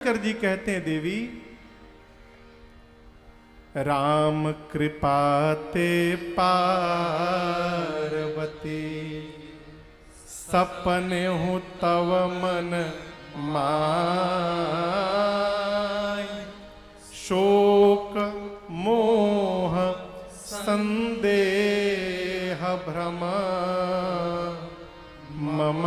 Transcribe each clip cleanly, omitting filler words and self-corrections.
शंकर जी कहते हैं देवी राम कृपाते पार्वती सपने हूँ तव मन माय शोक मोह संदेह भ्रम मम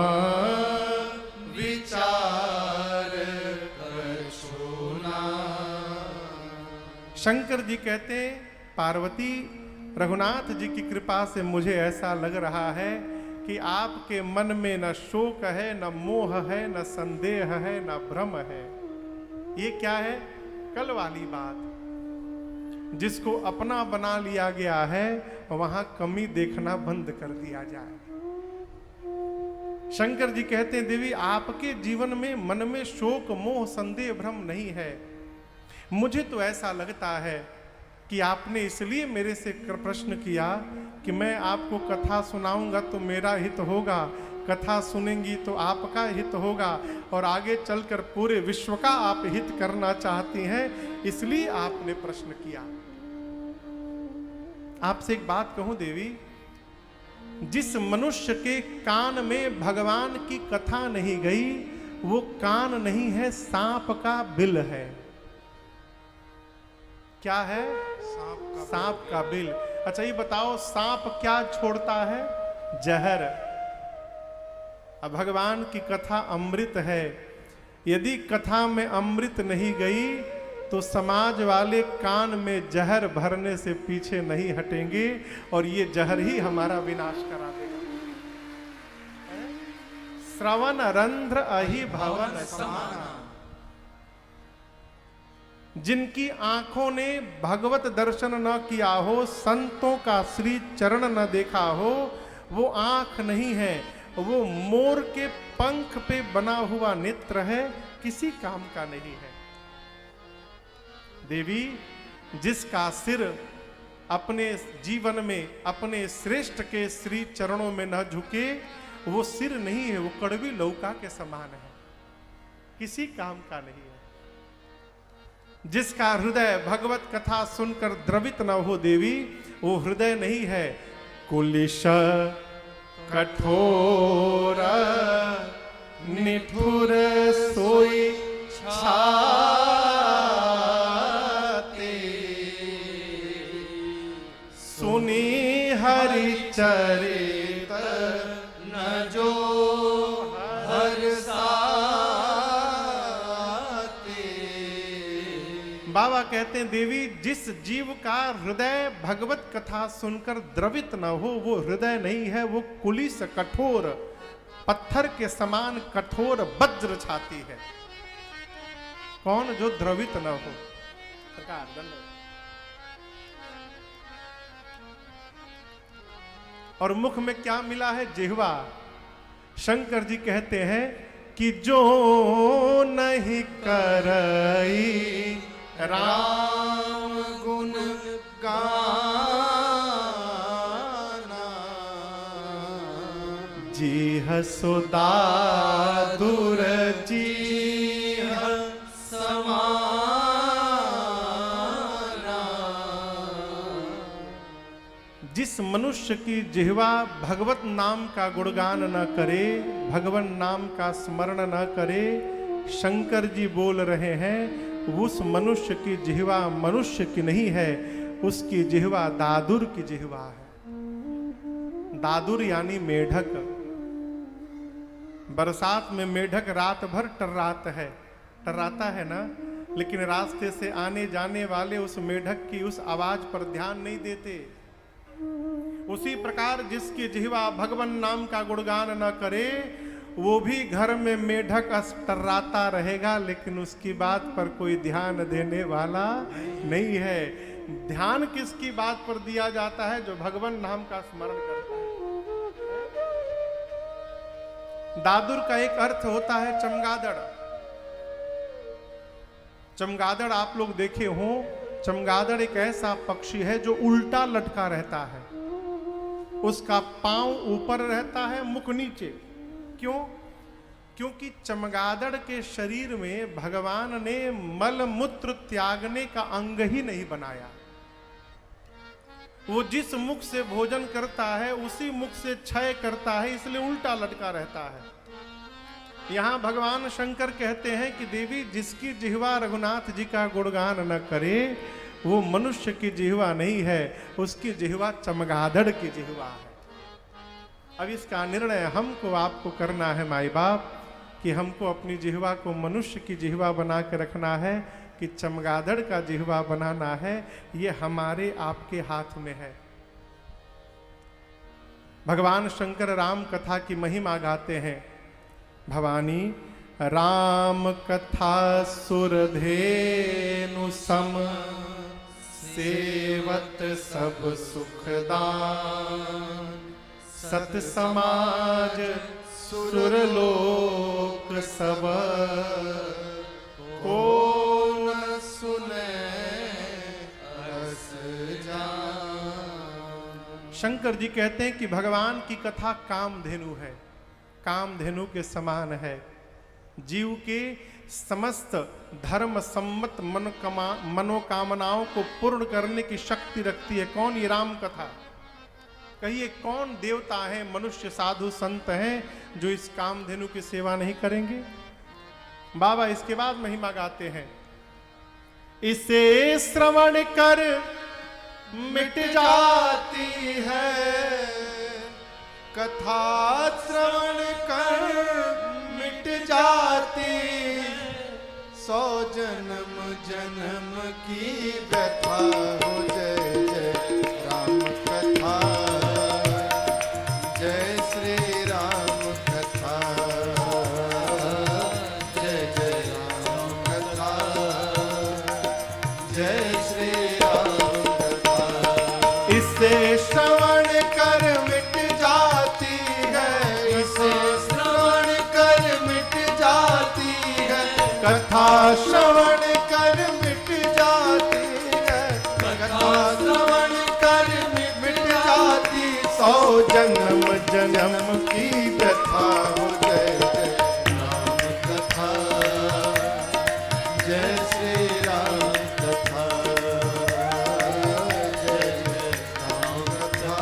शंकर जी कहते हैं पार्वती रघुनाथ जी की कृपा से मुझे ऐसा लग रहा है कि आपके मन में न शोक है न मोह है न संदेह है न भ्रम है। ये क्या है? कल वाली बात, जिसको अपना बना लिया गया है वहां कमी देखना बंद कर दिया जाए। शंकर जी कहते हैं देवी आपके जीवन में मन में शोक मोह संदेह भ्रम नहीं है। मुझे तो ऐसा लगता है कि आपने इसलिए मेरे से प्रश्न किया कि मैं आपको कथा सुनाऊंगा तो मेरा हित होगा, कथा सुनेंगी तो आपका हित होगा और आगे चलकर पूरे विश्व का आप हित करना चाहती हैं, इसलिए आपने प्रश्न किया। आपसे एक बात कहूं देवी, जिस मनुष्य के कान में भगवान की कथा नहीं गई वो कान नहीं है, सांप का बिल है। क्या है? सांप का बिल। अच्छा ये बताओ सांप क्या छोड़ता है? जहर। अब भगवान की कथा अमृत है, यदि कथा में अमृत नहीं गई तो समाज वाले कान में जहर भरने से पीछे नहीं हटेंगे और ये जहर ही हमारा विनाश करा देगा। श्रवण रंध्र अहि भवन समाना। जिनकी आंखों ने भगवत दर्शन न किया हो, संतों का श्री चरण न देखा हो, वो आंख नहीं है, वो मोर के पंख पे बना हुआ नेत्र है, किसी काम का नहीं है। देवी जिसका सिर अपने जीवन में अपने श्रेष्ठ के श्री चरणों में न झुके वो सिर नहीं है, वो कड़वी लौका के समान है, किसी काम का नहीं है। जिसका हृदय भगवत कथा सुनकर द्रवित न हो देवी, वो हृदय नहीं है। कुलिश कठोर निठुर सोई छाते सुनी हरि चरित न जो बाबा कहते हैं देवी जिस जीव का हृदय भगवत कथा सुनकर द्रवित न हो वो हृदय नहीं है, वो कुलिस कठोर पत्थर के समान कठोर वज्र छाती है। कौन? जो द्रवित न हो। सरकार और मुख में क्या मिला है? जिह्वा। शंकर जी कहते हैं कि जो नहीं करई राम गुण गाना जीह सुदादुर जीह समाना। जिस मनुष्य की जिह्वा भगवत नाम का गुणगान न करे, भगवान नाम का स्मरण न करे, शंकर जी बोल रहे हैं उस मनुष्य की जिह्वा मनुष्य की नहीं है, उसकी जिह्वा दादुर की जिह्वा है। दादुर यानी मेढक। बरसात में मेढक रात भर टर्राता है ना, लेकिन रास्ते से आने जाने वाले उस मेढक की उस आवाज पर ध्यान नहीं देते। उसी प्रकार जिसकी जिह्वा भगवान नाम का गुणगान न करे वो भी घर में मेढक टर्राता रहेगा, लेकिन उसकी बात पर कोई ध्यान देने वाला नहीं है। ध्यान किसकी बात पर दिया जाता है? जो भगवान नाम का स्मरण करता है। दादुर का एक अर्थ होता है चमगादड़। चमगादड़ आप लोग देखे हो, चमगादड़ एक ऐसा पक्षी है जो उल्टा लटका रहता है, उसका पांव ऊपर रहता है, मुख नीचे। क्यों? क्योंकि चमगादड़ के शरीर में भगवान ने मल मूत्र त्यागने का अंग ही नहीं बनाया। वो जिस मुख से भोजन करता है उसी मुख से क्षय करता है, इसलिए उल्टा लटका रहता है। यहां भगवान शंकर कहते हैं कि देवी, जिसकी जिह्वा रघुनाथ जी का गुणगान न करे वो मनुष्य की जिह्वा नहीं है, उसकी जिह्वा चमगादड़ की जिह्वा है। अब इसका निर्णय हमको आपको करना है माई बाप, कि हमको अपनी जिह्वा को मनुष्य की जिह्वा बना के रखना है कि चमगादड़ का जिह्वा बनाना है, ये हमारे आपके हाथ में है। भगवान शंकर राम कथा की महिमा गाते हैं। भवानी राम कथा सुरधेनु सम, सेवत सब सुखदान, सत समाज सुरलोक सब, को न सुने अस जान। शंकर जी कहते हैं कि भगवान की कथा कामधेनु है, कामधेनु के समान है। जीव के समस्त धर्म सम्मत मनोकामनाओं को पूर्ण करने की शक्ति रखती है। कौन? ये राम कथा। कहिए कौन देवता है, मनुष्य, साधु, संत हैं जो इस कामधेनु की सेवा नहीं करेंगे? बाबा इसके बाद महिमा गाते हैं। इसे श्रवण कर मिट जाती है, कथा श्रवण कर मिट जाती, 100 जन्म जन्म की व्यथा हो। जय जय राम कथा, जय श्री राम कथा, जय जय राम कथा, जय श्री राम कथा। इसे श्रवण कर मिट जाती है, इसे श्रवण कर मिट जाती है, कथा श्रवण कर मिट जाती है, कथा श्रवण कर मिट जाती, 100 जन्म जन्म की व्यथा हो। जय जय राम कथा, जय श्री राम कथा, जय जय राम कथा,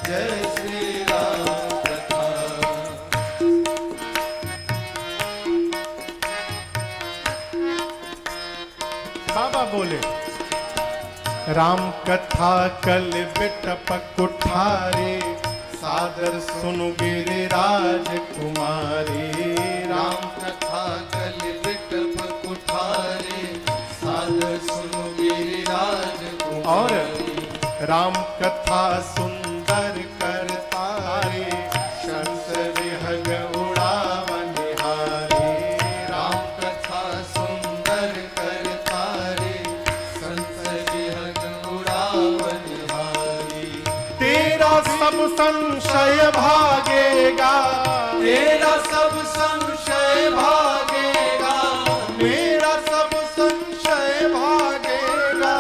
जय श्री राम कथा। बाबा बोले, राम कथा कल बिटप कुठारे, सादर सुनु गिरिराज कुमारी। राम कथा कल बिटप कुठारे, सादर सुनु गिरिराज कुमारी। और राम कथा सुंदर करतारे, शंस विहग उड़ावनिहारी। राम कथा सुंदर करतारे, शंस विहग उड़ावनिहारी। तेरा सब संशय भागेगा, तेरा सब संशय भागेगा, मेरा सब संशय भागेगा,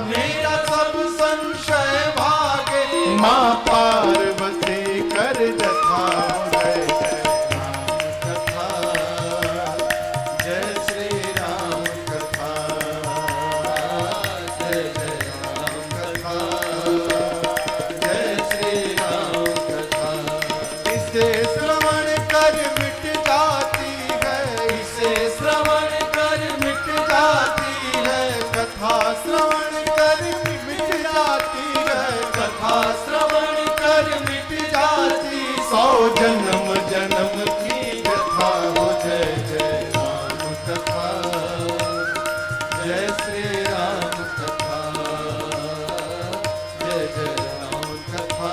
मेरा सब संशय भागेगा। माँ पार्वती कर जथा, जय जय राम कथा, जय श्री राम कथा, जय जय राम कथा, जय श्री राम कथा। इसे श्रवण कर मिट जाती है, इसे श्रवण कर मिट जाती है, कथा श्रवण कर मिट जाती है, कथा श्रवण कर मिट जाती, 100 जन्म जन्म की व्यथा हो। जय जय राम कथा, जय श्री राम कथा, जय जय राम कथा,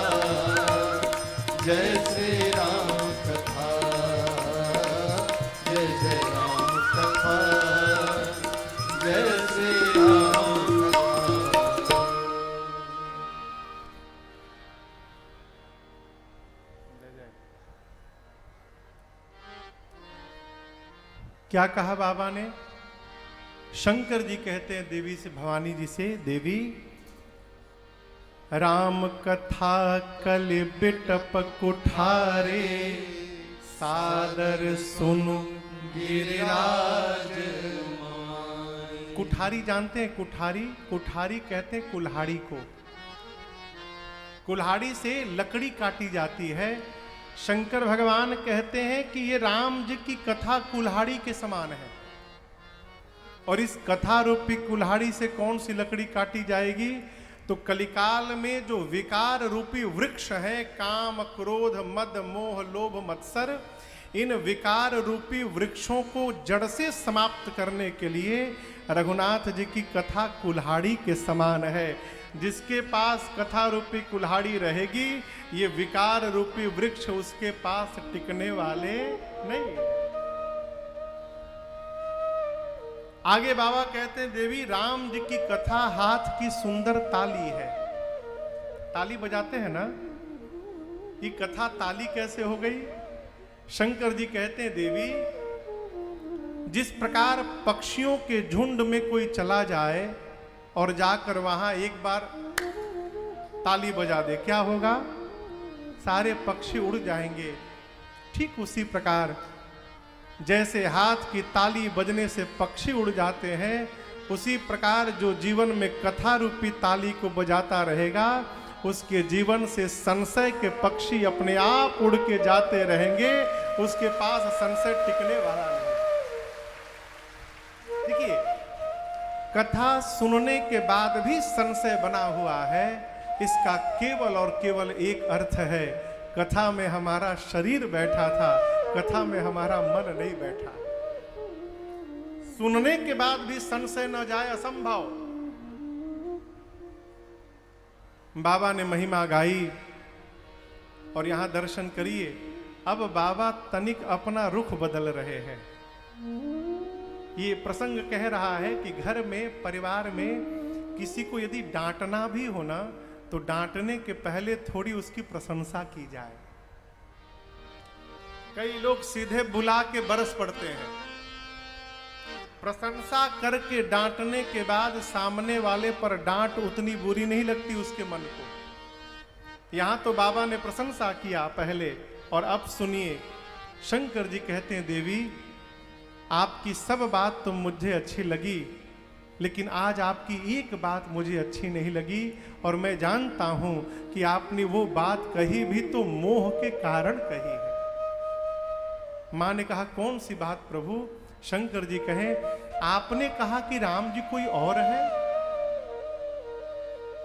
जय श्री राम कथा, जय जय राम कथा, जय श्री राम कथा। क्या कहा बाबा ने? शंकर जी कहते हैं देवी से, भवानी जी से, देवी राम कथा कल बिटप कुठारे, सादर सुनु गिरिराज। कुठारी जानते हैं? कुठारी, कुठारी कहते हैं कुल्हाड़ी को। कुल्हाड़ी से लकड़ी काटी जाती है। शंकर भगवान कहते हैं कि ये राम जी की कथा कुल्हाड़ी के समान है, और इस कथा रूपी कुल्हाड़ी से कौन सी लकड़ी काटी जाएगी? तो कलिकाल में जो विकार रूपी वृक्ष है, काम क्रोध मद मोह लोभ मत्सर, इन विकार रूपी वृक्षों को जड़ से समाप्त करने के लिए रघुनाथ जी की कथा कुल्हाड़ी के समान है। जिसके पास कथा रूपी कुल्हाड़ी रहेगी, ये विकार रूपी वृक्ष उसके पास टिकने वाले नहीं। आगे बाबा कहते हैं, देवी राम जी की कथा हाथ की सुंदर ताली है। ताली बजाते हैं ना, ये कथा ताली कैसे हो गई? शंकर जी कहते हैं, देवी जिस प्रकार पक्षियों के झुंड में कोई चला जाए और जाकर वहां एक बार ताली बजा दे, क्या होगा? सारे पक्षी उड़ जाएंगे। ठीक उसी प्रकार जैसे हाथ की ताली बजने से पक्षी उड़ जाते हैं, उसी प्रकार जो जीवन में कथा रूपी ताली को बजाता रहेगा, उसके जीवन से संशय के पक्षी अपने आप उड़ के जाते रहेंगे। उसके पास संशय टिकने वाला नहीं। देखिए, कथा सुनने के बाद भी संशय बना हुआ है, इसका केवल और केवल एक अर्थ है, कथा में हमारा शरीर बैठा था, कथा में हमारा मन नहीं बैठा। सुनने के बाद भी संशय न जाए, असंभव। बाबा ने महिमा गाई और यहां दर्शन करिए। अब बाबा तनिक अपना रुख बदल रहे हैं। ये प्रसंग कह रहा है कि घर में, परिवार में किसी को यदि डांटना भी हो ना, तो डांटने के पहले थोड़ी उसकी प्रशंसा की जाए। कई लोग सीधे बुला के बरस पड़ते हैं। प्रशंसा करके डांटने के बाद सामने वाले पर डांट उतनी बुरी नहीं लगती उसके मन को। यहां तो बाबा ने प्रशंसा किया पहले, और अब सुनिए, शंकर जी कहते हैं, देवी आपकी सब बात तो मुझे अच्छी लगी, लेकिन आज आपकी एक बात मुझे अच्छी नहीं लगी, और मैं जानता हूं कि आपने वो बात कही भी तो मोह के कारण कही है। मां ने कहा, कौन सी बात प्रभु? शंकर जी कहें, आपने कहा कि राम जी कोई और है।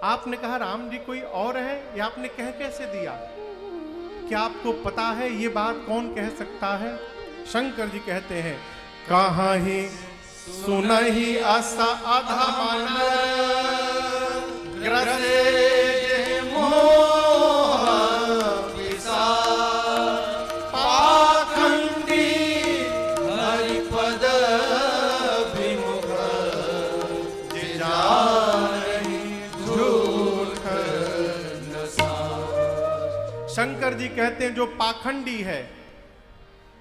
आपने कहा राम जी कोई और है, ये आपने कह कैसे दिया? क्या आपको पता है ये बात कौन कह सकता है? शंकर जी कहते हैं, कहाँ ही सुनहि अस अधमन ग्रसे मोह विसार, पाखंडी हरिपद विमुख जिजाहि झूठ नसार। शंकर जी कहते हैं, जो पाखंडी है,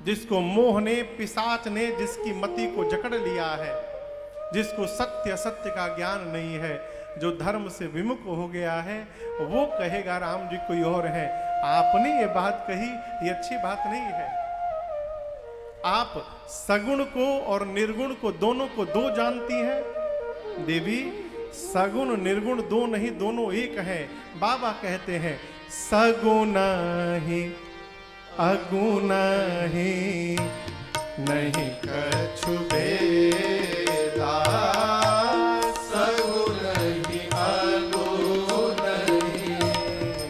जिसको मोह ने, पिशाच ने जिसकी मति को जकड़ लिया है, जिसको सत्य असत्य का ज्ञान नहीं है, जो धर्म से विमुख हो गया है, वो कहेगा राम जी कोई और है। आपने ये बात कही, ये अच्छी बात नहीं है। आप सगुण को और निर्गुण को, दोनों को दो जानती हैं। देवी सगुण निर्गुण दो नहीं, दोनों एक हैं। बाबा कहते हैं, सगुण ही अगुण ही नहीं कछु भेदा, सगुण ही अगुण ही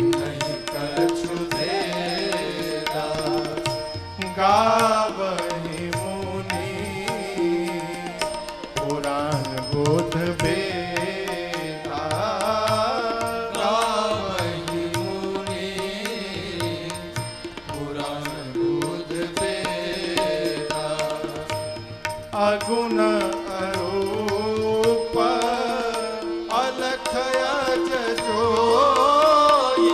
नहीं कछु भेदा, गावहि मुनि पुराण बोध वेदा, गावहि मुनि पुराण बोध वेदा, अगुण अरूप अलख अज जोई,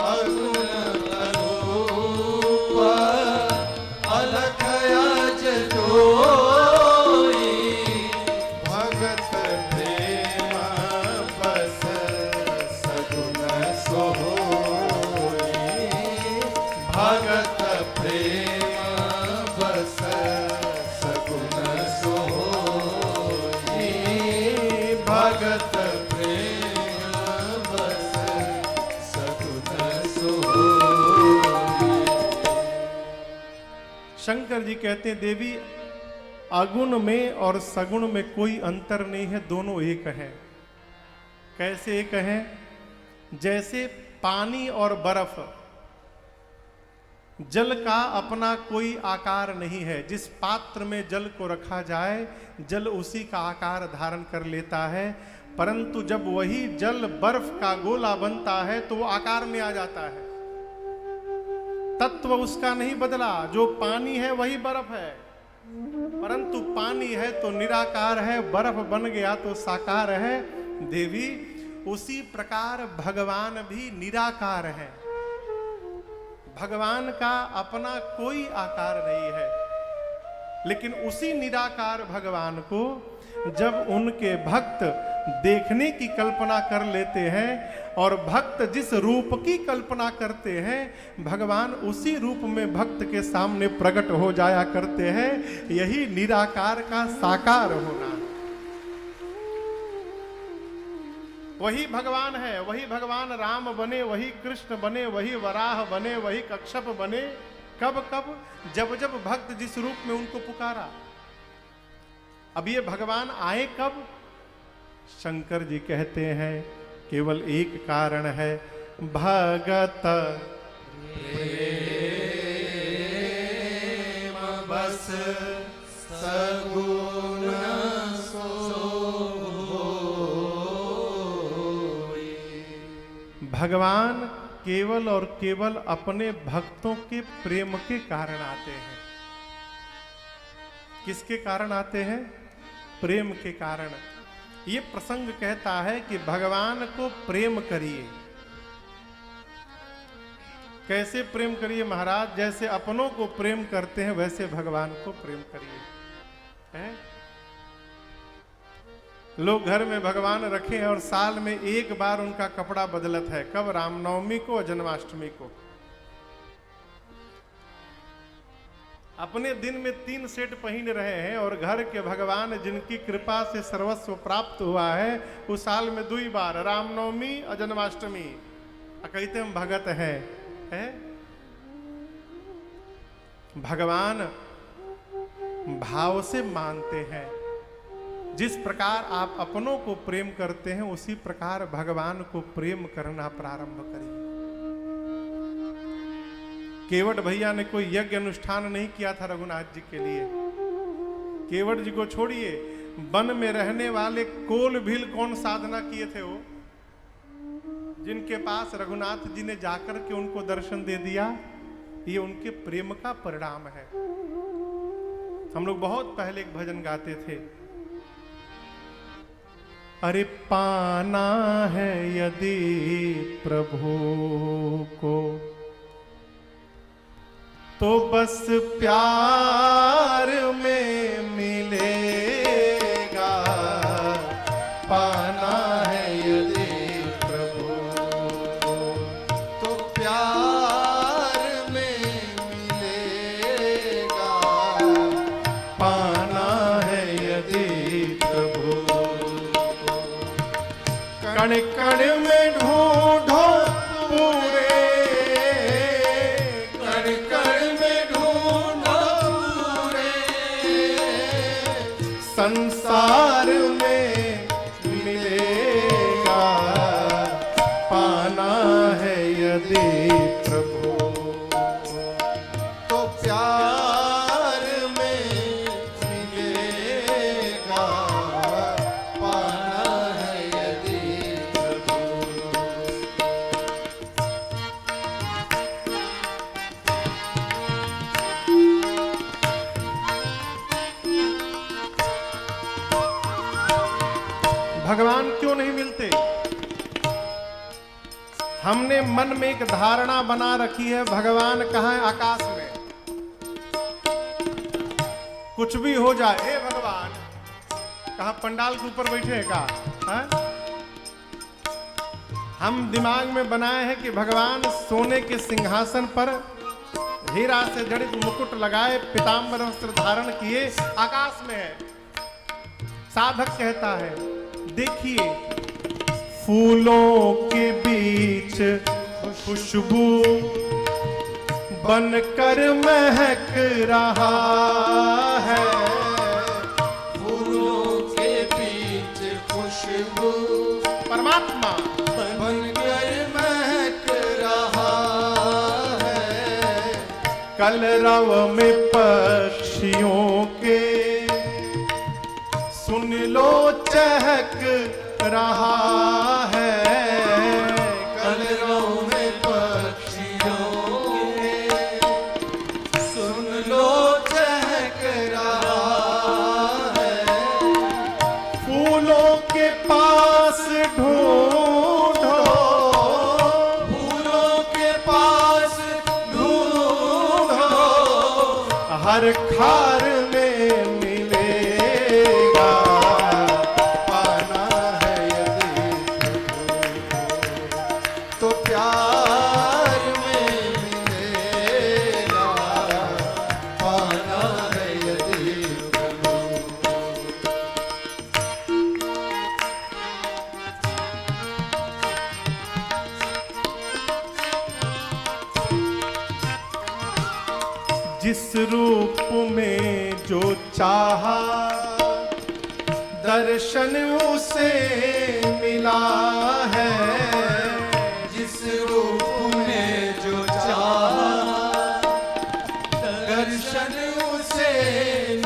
अगुण अरूप अलख अज जोई, भगत प्रेम बस सगुण सोई, भगत प्रेम भगत प्रेम बस सकुन सोई। शंकर जी कहते हैं देवी अगुण में और सगुण में कोई अंतर नहीं है, दोनों एक हैं। कैसे एक हैं? जैसे पानी और बर्फ, जल का अपना कोई आकार नहीं है। जिस पात्र में जल को रखा जाए जल उसी का आकार धारण कर लेता है, परंतु जब वही जल बर्फ का गोला बनता है तो वो आकार में आ जाता है। तत्व उसका नहीं बदला, जो पानी है वही बर्फ है, परंतु पानी है तो निराकार है, बर्फ बन गया तो साकार है। देवी उसी प्रकार भगवान भी निराकार है। भगवान का अपना कोई आकार नहीं है, लेकिन उसी निराकार भगवान को जब उनके भक्त देखने की कल्पना कर लेते हैं और भक्त जिस रूप की कल्पना करते हैं भगवान उसी रूप में भक्त के सामने प्रकट हो जाया करते हैं। यही निराकार का साकार होना। वही भगवान है, वही भगवान राम बने, वही कृष्ण बने, वही वराह बने, वही कच्छप बने। कब कब? जब जब भक्त जिस रूप में उनको पुकारा। अब ये भगवान आए कब? शंकर जी कहते हैं केवल एक कारण है, भगत प्रेम बस सगुन सोई। भगवान केवल और केवल अपने भक्तों के प्रेम के कारण आते हैं। किसके कारण आते हैं? प्रेम के कारण। ये प्रसंग कहता है कि भगवान को प्रेम करिए। कैसे प्रेम करिए महाराज? जैसे अपनों को प्रेम करते हैं वैसे भगवान को प्रेम करिए। हैं? लोग घर में भगवान रखे हैं और साल में एक बार उनका कपड़ा बदलत है। कब? रामनवमी को और जन्माष्टमी को। अपने दिन में 3 सेट पहन रहे हैं और घर के भगवान जिनकी कृपा से सर्वस्व प्राप्त हुआ है उस साल में 2 बार, रामनवमी और जन्माष्टमी, कहते हम भगत हैं। भगवान भाव से मानते हैं। जिस प्रकार आप अपनों को प्रेम करते हैं उसी प्रकार भगवान को प्रेम करना प्रारंभ करिए। केवट भैया ने कोई यज्ञ अनुष्ठान नहीं किया था रघुनाथ जी के लिए। केवट जी को छोड़िए, वन में रहने वाले कोल भील कौन साधना किए थे? वो जिनके पास रघुनाथ जी ने जाकर के उनको दर्शन दे दिया, ये उनके प्रेम का परिणाम है। हम लोग बहुत पहले एक भजन गाते थे, अरे पाना है यदि प्रभु को तो बस प्यार में मिलेगा। पाना है यदि प्रभु को तो प्यार में मिलेगा। पाना है यदि प्रभु कण कण में ढूंढो पूरे, कण कण में ढूंढो पूरे, संसार में मिलेगा। पाना है यदि प्रभु तो प्यार में मिलेगा। पाना है यदि प्रभु। भगवान क्यों नहीं मिलते? हमने मन में एक धारणा बना रखी है भगवान कहाँ है? आकाश में। कुछ भी हो जाए, हे भगवान कहाँ पंडाल के ऊपर बैठे हैं का? है? हम दिमाग में बनाए हैं कि भगवान सोने के सिंहासन पर हीरा से जड़ित मुकुट लगाए पीताम्बर वस्त्र धारण किए आकाश में है। साधक कहता है देखिए फूलों के बीच खुशबू बनकर महक रहा है। फूलों के बीच खुशबू परमात्मा बनकर महक रहा है। कलरव में पक्षियों के सुन लो चहक रहा है। कलरव में पक्षियों के सुन लो चहक रहा है। फूलों के पास ढूंढो, फूलों के पास ढूंढो, हर खार में मिलेगा। पाना है यदि तो प्यार में मिलेगा। पाना है यदि जिस रूप में जो चाहा दर्शन उसे मिला है। जिस रूप में जो चाहा दर्शन उसे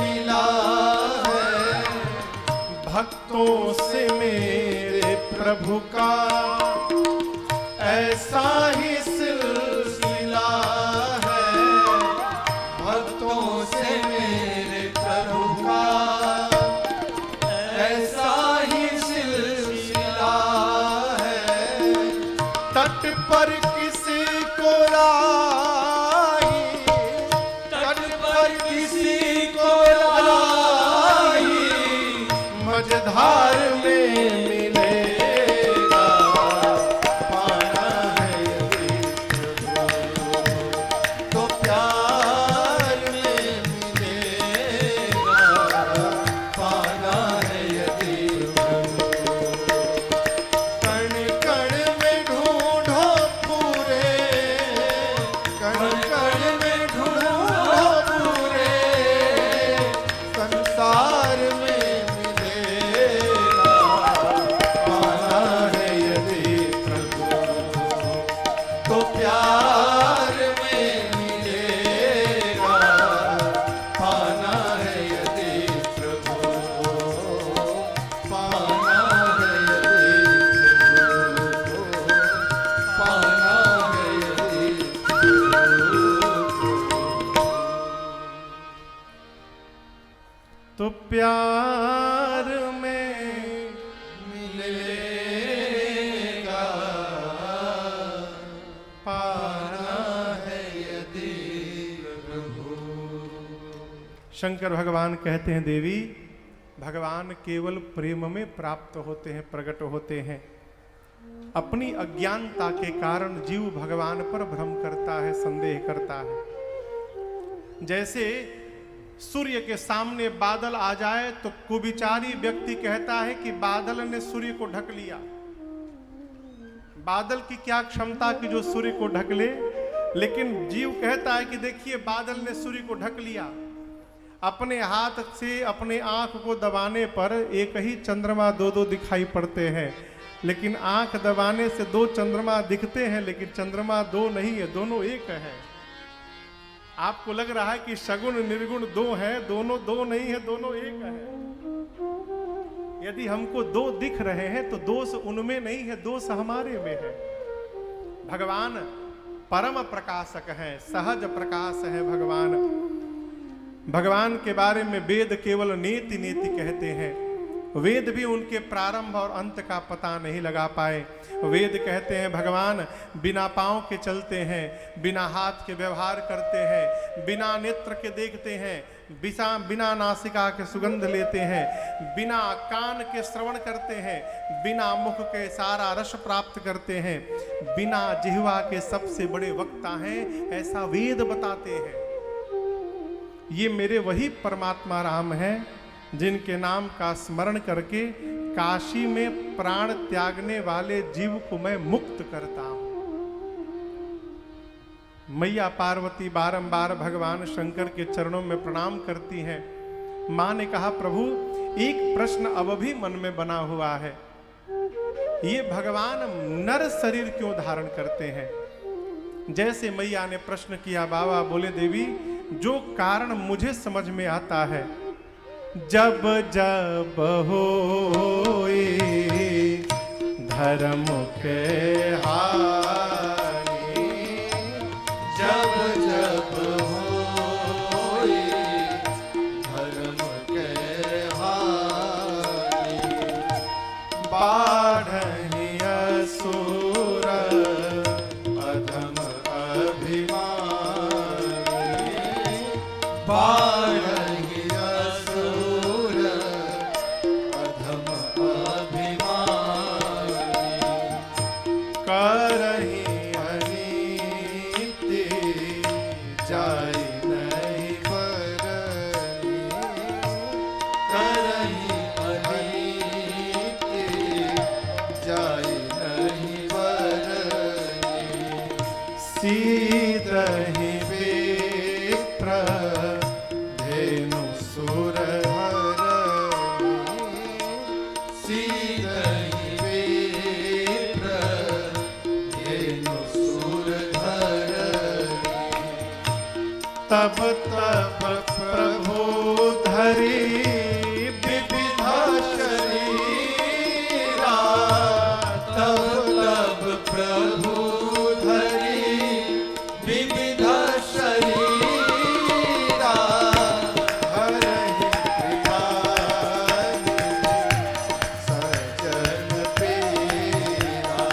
मिला है। भक्तों से मेरे प्रभु का ऐसा ही सिलसिला है। भक्तों से मेरे प्रभु का ऐसा ही सिलसिला है। तट पर किसी को लाई, तट पर किसी को लाई, मझधार में मिलेगा। पाना है यदि तो प्यार में मिलेगा। पाना है यदि कण कण में ढूंढो पूरे, कण कण में ढूंढो पूरे, संसार में मिलेगा। पाना है यदि तो प्यार में मिलेगा। पाना है यदि प्रभु, पाना है यदि प्रभु, पाना है यदि तो प्यार में मिलेगा। पाना है यदि प्रभु। शंकर भगवान कहते हैं देवी भगवान केवल प्रेम में प्राप्त होते हैं, प्रकट होते हैं। अपनी अज्ञानता के कारण जीव भगवान पर भ्रम करता है, संदेह करता है। जैसे सूर्य के सामने बादल आ जाए तो कुविचारी व्यक्ति कहता है कि बादल ने सूर्य को ढक लिया। बादल की क्या क्षमता कि जो सूर्य को ढक ले, लेकिन जीव कहता है कि देखिए बादल ने सूर्य को ढक लिया। अपने हाथ से अपने आंख को दबाने पर एक ही चंद्रमा दो दो दिखाई पड़ते हैं, लेकिन आंख दबाने से दो चंद्रमा दिखते हैं, लेकिन चंद्रमा दो नहीं है, दोनों एक है। आपको लग रहा है कि सगुण निर्गुण दो हैं, दोनों दो नहीं है, दोनों एक है। यदि हमको दो दिख रहे हैं तो दोष उनमें नहीं है, दोष हमारे में है। भगवान परम प्रकाशक हैं, सहज प्रकाश है भगवान। भगवान के बारे में वेद केवल नेति नेति कहते हैं। वेद भी उनके प्रारंभ और अंत का पता नहीं लगा पाए। वेद कहते हैं भगवान बिना पांव के चलते हैं, बिना हाथ के व्यवहार करते हैं, बिना नेत्र के देखते हैं, बिना नासिका के सुगंध लेते हैं, बिना कान के श्रवण करते हैं, बिना मुख के सारा रस प्राप्त करते हैं, बिना जिह्वा के सबसे बड़े वक्ता हैं, ऐसा वेद बताते हैं। ये मेरे वही परमात्मा राम हैं जिनके नाम का स्मरण करके काशी में प्राण त्यागने वाले जीव को मैं मुक्त करता हूं। मैया पार्वती बारंबार भगवान शंकर के चरणों में प्रणाम करती हैं। मां ने कहा, प्रभु एक प्रश्न अब भी मन में बना हुआ है, ये भगवान नर शरीर क्यों धारण करते हैं? जैसे मैया ने प्रश्न किया, बाबा बोले, देवी जो कारण मुझे समझ में आता है, जब जब होए धर्म के हानि, जब जब होए धर्म के हानि, बाढ़हि असुर अधम अभिमानी, बाढ़हि असुर अधम अभिमानी, करहि अनीति जाय नहीं बरनी, करहि अनीति जाय नहीं बरनी, सीदहि विप्र धेनु सुर हरनी, सीदहि विप्र धेनु सुर हरनी, तब तब प्रभु धरि विविधा शरीरा, तब तब प्रभु धरि विविधा शरीरा, हरहि कृपानिधि सजन पेरा,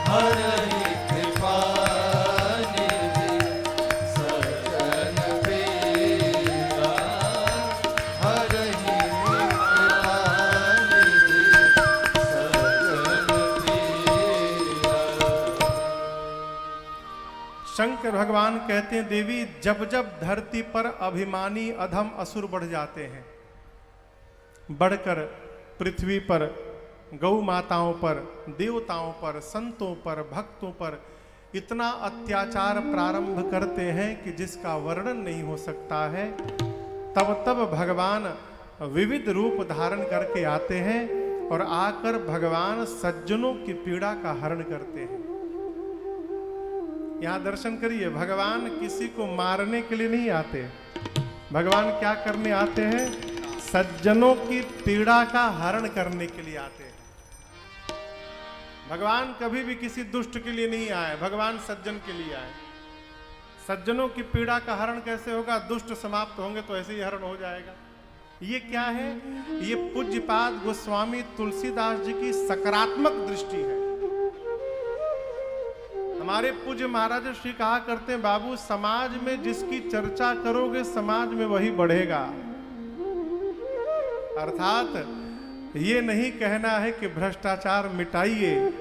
हरहि कृपानिधि सजन पेरा, हरहि कृपानिधि सजन पेरा। शंकर भगवान कहते हैं, देवी जब जब धरती पर अभिमानी अधम असुर बढ़ जाते हैं, बढ़कर पृथ्वी पर गौ माताओं पर, देवताओं पर, संतों पर, भक्तों पर इतना अत्याचार प्रारंभ करते हैं कि जिसका वर्णन नहीं हो सकता है, तब तब भगवान विविध रूप धारण करके आते हैं और आकर भगवान सज्जनों की पीड़ा का हरण करते हैं। यहां दर्शन करिए, भगवान किसी को मारने के लिए नहीं आते, भगवान क्या करने आते हैं? सज्जनों की पीड़ा का हरण करने के लिए आते हैं। भगवान कभी भी किसी दुष्ट के लिए नहीं आए, भगवान सज्जन के लिए आए। सज्जनों की पीड़ा का हरण कैसे होगा? दुष्ट समाप्त होंगे तो ऐसे ही हरण हो जाएगा। ये क्या है? ये पूज्यपाद गोस्वामी तुलसीदास जी की सकारात्मक दृष्टि है। हमारे पूज्य महाराज श्री कहा करते हैं, बाबू समाज में जिसकी चर्चा करोगे समाज में वही बढ़ेगा। अर्थात ये नहीं कहना है कि भ्रष्टाचार मिटाइए,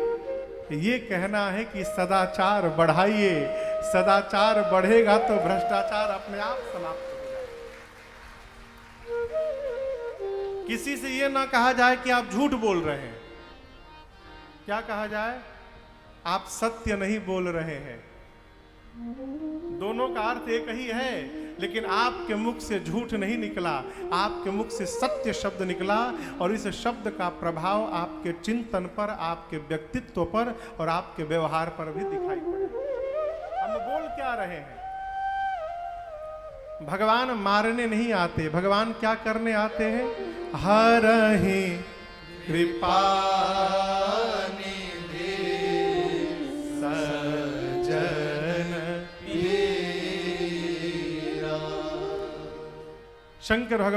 ये कहना है कि सदाचार बढ़ाइए। सदाचार बढ़ेगा तो भ्रष्टाचार अपने आप समाप्त हो जाएगा। किसी से ये ना कहा जाए कि आप झूठ बोल रहे हैं, क्या कहा जाए? आप सत्य नहीं बोल रहे हैं। दोनों का अर्थ एक ही है, लेकिन आपके मुख से झूठ नहीं निकला, आपके मुख से सत्य शब्द निकला, और इस शब्द का प्रभाव आपके चिंतन पर, आपके व्यक्तित्व पर और आपके व्यवहार पर भी दिखाई पड़ेगा। हम बोल क्या रहे हैं? भगवान मारने नहीं आते, भगवान क्या करने आते हैं? हरहि कृपा शंकर भगवान